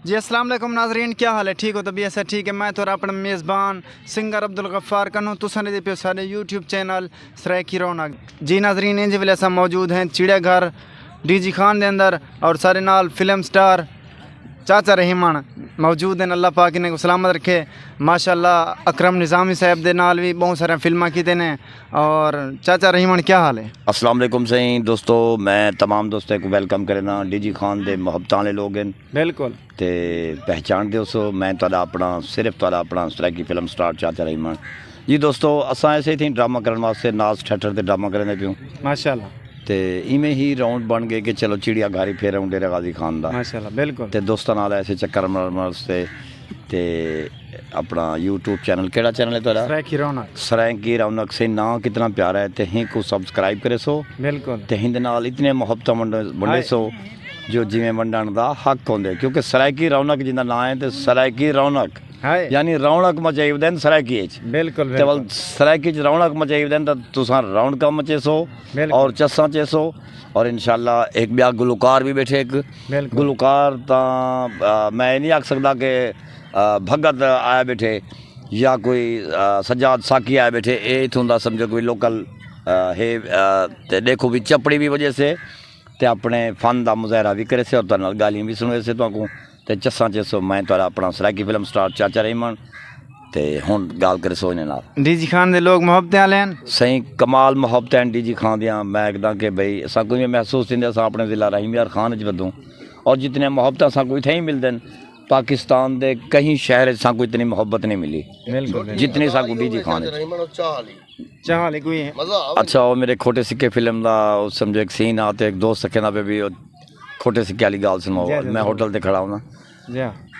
जी अस्सलाम वालेकुम नाजरीन, क्या हाल है? ठीक हो? तबीयत से ठीक है। मैं तो अपना मेज़बान सिंगर अब्दुल गफ्फार कनो तुसन दे पे सारे यूट्यूब चैनल सराय की रौनक। जी नाजरीन, इंज वेले असां मौजूद हैं चिड़ियाघर डीजी खान के अंदर और सारे नाल फिल्म स्टार चाचा रहीमन मौजूद हैं। अल्लाह पाक इन्हें को सलामत रखे। माशाल्लाह अकरम निज़ामी साहब दे नाल भी बहुत सारे फिल्मां कीते ने। और चाचा रहीमन क्या हाल है? अस्सलाम वालेकुम सही दोस्तों, मैं तमाम दोस्तों को वेलकम करना। डीजी खान दे मुहब्बत वाले लोग हैं बिल्कुल ते पहचान दो सो मैं तुहाडा अपना सिर्फ तुहाडा अपना सरायकी फिल्म स्टार चाचा रहीमन जी। दोस्तों असां ऐसे थी ड्रामा करने वास्ते नाज थिएटर ते ड्रामा करने पियूँ माशाल्लाह। ते इवें ही राउंड बन गए कि चलो चिड़िया घर ही फेर आऊँ डेरा गाजी खान दा माशाल्लाह बिल्कुल। ते दोस्तों नाल ऐसे चक्कर मारन वास्ते ते अपना यूट्यूब चैनल केड़ा चैनल है तुहाडा? सराय की रौनक। सराय की रौनक से ना कितना प्यारा है ते ही को सब्सक्राइब करे सो बिल्कुल ते हिंद नाल इतने मुहब्बत वंडे सो जो जिमें वंडण दा हक होंदे, क्योंकि सरायकी रौनक जिंदा ना है ते सरायकी रौनक हाय यानी रौनक मचाई देन सरायकी च। बिल्कुल ते वल सरायकी च रौनक मचाई देन त तुसां रौनक मचे सो और चस्सा चे सो। और इंशाल्लाह एक ब्याह गुलकार भी बैठे एक गुलकार ता मैं नहीं आख सकदा कि भगत आया बैठे या कोई सजाद साकी आया बैठे, ये इथों दा समझो कोई लोकल है। ते देखो भी चपड़ी भी वजह से ते अपने फन का मुजाहरा भी करे से और तुहाडे नाल गालियां भी सुने से तुहानू ते चस्सा चे सो। मैं तुहाडा अपना सरायकी फिल्म स्टार चाचा रहीमन ते हुण गाल करे सो इन्हां नाल। डीजी खान दे लोग मुहब्बत वाले हैं सही कमाल मुहब्बत हैं डीजी खान दियां। मैं कहदा कि भाई असां कोई महसूस थींदे असां अपने ज़िला रहीम यार खान च वधूं और जितने मुहब्बत असां को इत्थे ही मिलदे पाकिस्तान दे कहीं शहर असां को इतनी मोहब्बत नहीं मिली जितनी असां को डीजी खान चाहले कोई है। अच्छा वो मेरे खोटे सिक्के फिल्म दा समझो एक सीन आ ते एक दोस्त कहना पे भी खोटे सिक्के वाली गाल सुनो। मैं होटल ते खड़ा हूं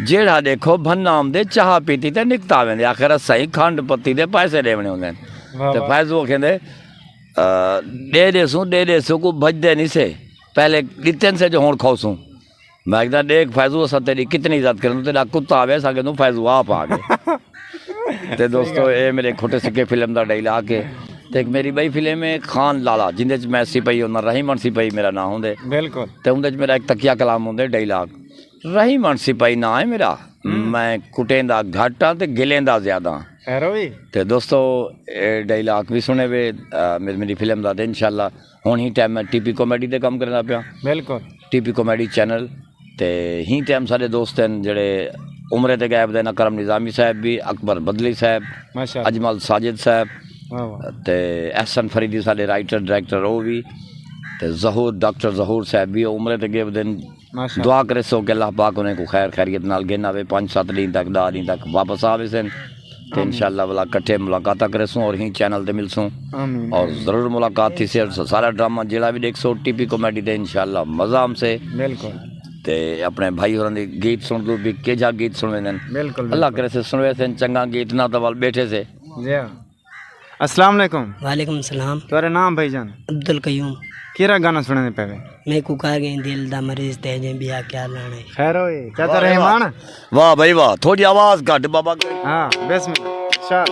जेड़ा देखो भन्नाम दे चाह पीती ते निकता वेंदे आखिर सही खंड पत्ती दे पैसे देवने होंदे ते फैज़ो कहंदे दे देसू को भजदे नहीं से पहले दितन से जो हुण खौसू। मैं कहता देख फैजू असां तेरी कितनी इज्जत करूँ, तेरा कुत्ता आवे असां कहूँ फैजू आप आ गए। तो दोस्तों ये मेरे खोटे सिक्के फिल्म का डायलॉग है। तो एक मेरी बई फिल्म है खान लाला जिंदे मैं सिपाही होना रहीमन सिपाही मेरा नाम होंदे बिल्कुल। तो उनदे मेरा एक तकिया कलाम होंदे डायलॉग रहीमन सिपाही ना है मेरा, मैं कुटेंदा घट हाँ ते गिलेंदा ज्यादा। तो दोस्तों डायलॉग भी सुने वे मेरी फिल्म का। इंशाल्लाह हुण ही टाइम मैं टीपी कॉमेडी ते काम करना पिया बिल्कुल टीपी कॉमेडी चैनल ते ही टाइम सारे दोस्त हैं जेड़े उमरे ते गैब देना करम निज़ामी साहब भी अकबर बदली साहब अजमल साजिद साहब ते एहसन फरीदी सारे राइटर डायरेक्टर वो भी ते जहूर डॉक्टर जहूर साहब भी उमरे ते गैब दिन दुआ करे सो कि अल्लाह पाक उन्हें को खैर खैरियत नाल गिन आवे 5-7 दिन तक 10 दिन तक वापस आवे सन तो इंशाल्लाह वाला कट्ठे मुलाकात करे सूँ और ही चैनल ते मिलसूँ और ज़रूर मुलाकात थी से सारा ड्रामा जिला भी देख सो टीपी कॉमेडी ते इंशाल्लाह मज़ा हमसे बिल्कुल। ते अपने भाई होरां दे गीत सुन लो भी के जा गीत सुनवे बिल्कुल अल्लाह करे से सुनवे से चंगा गीत ना तो वाल बैठे से। अस्सलाम वालेकुम। वालेकुम सलाम। तुम्हारा नाम भाईजान? अब्दुल कयूम। केरा गाना सुनने पे? मैं कुकार गई दिल दा मरीज ते जे बिया क्या लाने। खैर होए चाचा रहमान। वाह भाई वाह, थोड़ी आवाज घट बाबा को। हां बिस्मिल्लाह शाद।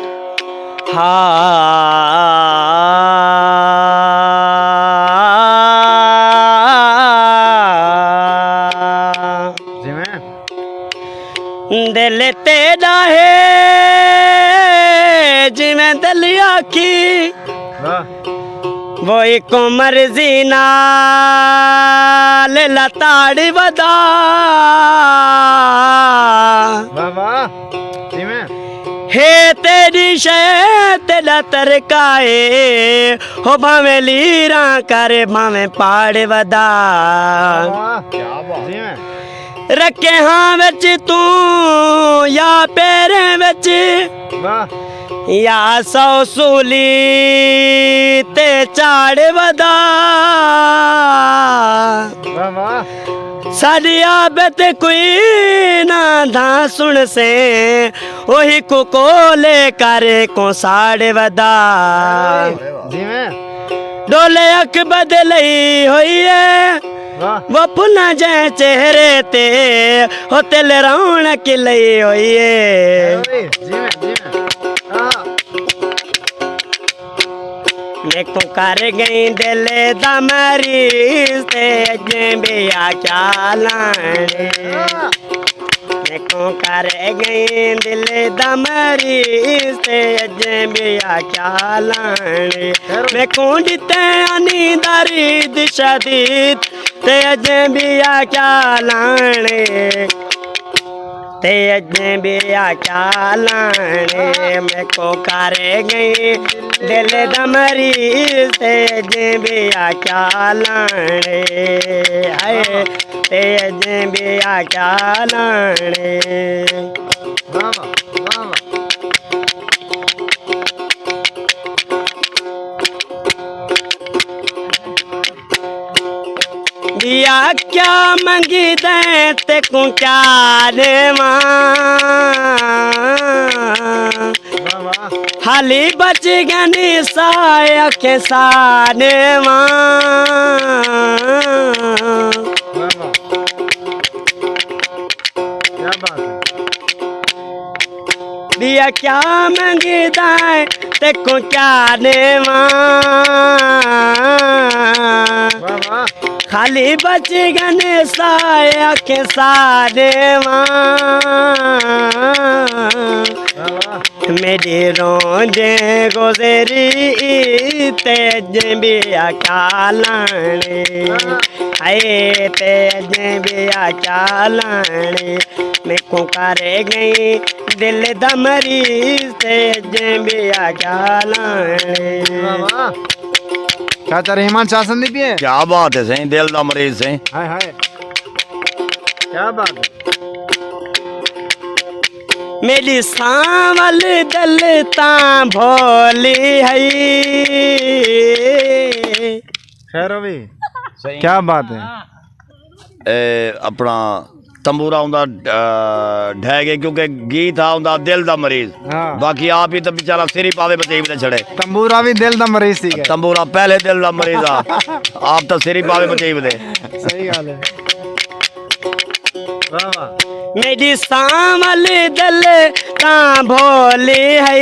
दिल तेरा है जिमें दलिया की वो एक मर्जी नाल लताड़ी बदा हे तेरी शे तेरा तरकाए हो भावे लीरा करे भावे पाड़ वदा रखे हाँ बच तू या पैरे बच या सौ सूली ते चाड़ वदा साड़ी आबत कोई ना धा सुन से वही को ले करे को साड़ वदा डोले अख बदलई हुई है वो पुना जे चेहरे ते हो तिल रौनक लई हुई है। देखो कर गई दिल दा मरीज ते जे बिया क्या लाने मैं को कर गई दिल दा मरीज ते अजे भी आख्या लाने मैं को दिते आनी दर्द शदीद ते अजे भी आख्या लाने ते अजे भी आख्या लाने मैं को कर गई दिल दा मरीज ते अजे भी आख्या लाने हाय ते अजे भी आख्या लाने वाह वाह वाह वाह दिया क्या मंगी दे ते को क्या देवा वाह वाह हाली बच गनी साया के साने क्या बात है दिया क्या मंगी दाए ते को क्या देवा वाह वाह खाली बच गने साया के साने मेरी रोंदे गुजरी तेज भी आख्या लाने हाय तेज भी आख्या लाने मैं को करे गई दिल दा मरीज तेज भी आख्या लाने चाचा रहमान चाह संदीप है क्या बात है सही दिल दा मरीज सही हाय हाय क्या बात है मेरी सांवल दलता भोली है खैर अभी क्या बात है अपना तंबूरा उंदा ढह गए क्योंकि गीत था उंदा दिल दा मरीज हाँ। बाकी आप ही तो बेचारा सिर ही पावे बचे भी छड़े तंबूरा भी दिल दा मरीज सी है तंबूरा पहले दिल दा मरीज आप तो सिर ही पावे बचे भी सही गाल है वाह वाह मेरी सांवल दल ता भोली है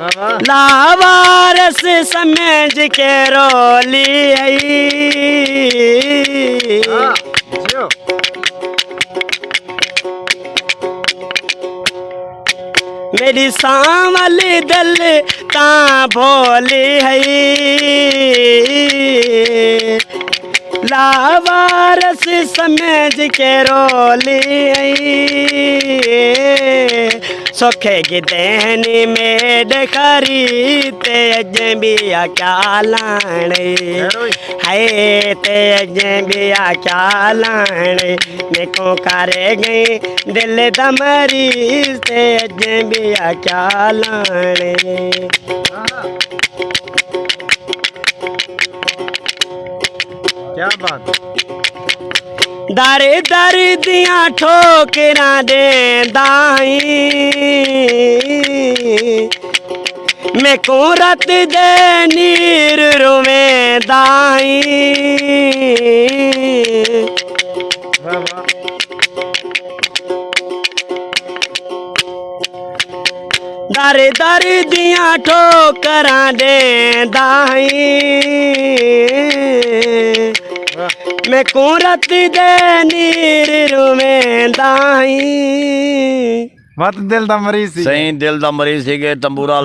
वाह वाह लावारस समझ के रोली है हाँ, जियो। मेरी सांवल दल ता भोली है लावारस समझ के रोली सुखे की देहनी में खरी तेज बिया क्या लाने हाय तेज बिया क्या लाने मैं को करे गई दिल दमरी तेज बिया क्या लाने क्या बात दर दर दिया ठोकरा दे दाई मैं को रत दे नीर रुमे दाई वाह वाह दर दर दिया ठोकरा दे दाई मैं कुरत दे नीर रुमे दाई मत दिल दा मरीज सी सही दिल दा मरीज सी के तंबूरा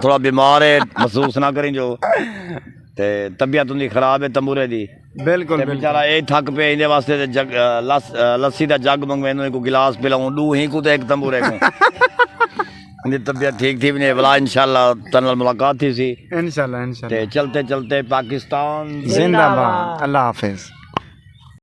थोड़ा बीमार है महसूस ना करें जो ते तबीयत उनकी खराब है तंबूरे दी बिल्कुल ते बेचारा ए थक पे इंदे वास्ते ते जग लस्सी दा जग मंगवेनो को गिलास पिलाऊं दू ही को ते एक तंबूरे को इंदी तबीयत ठीक थी ने भला इंशाल्लाह तनल मुलाकात थी सी इंशाल्लाह इंशाल्लाह ते चलते चलते पाकिस्तान जिंदाबाद अल्लाह हाफिज।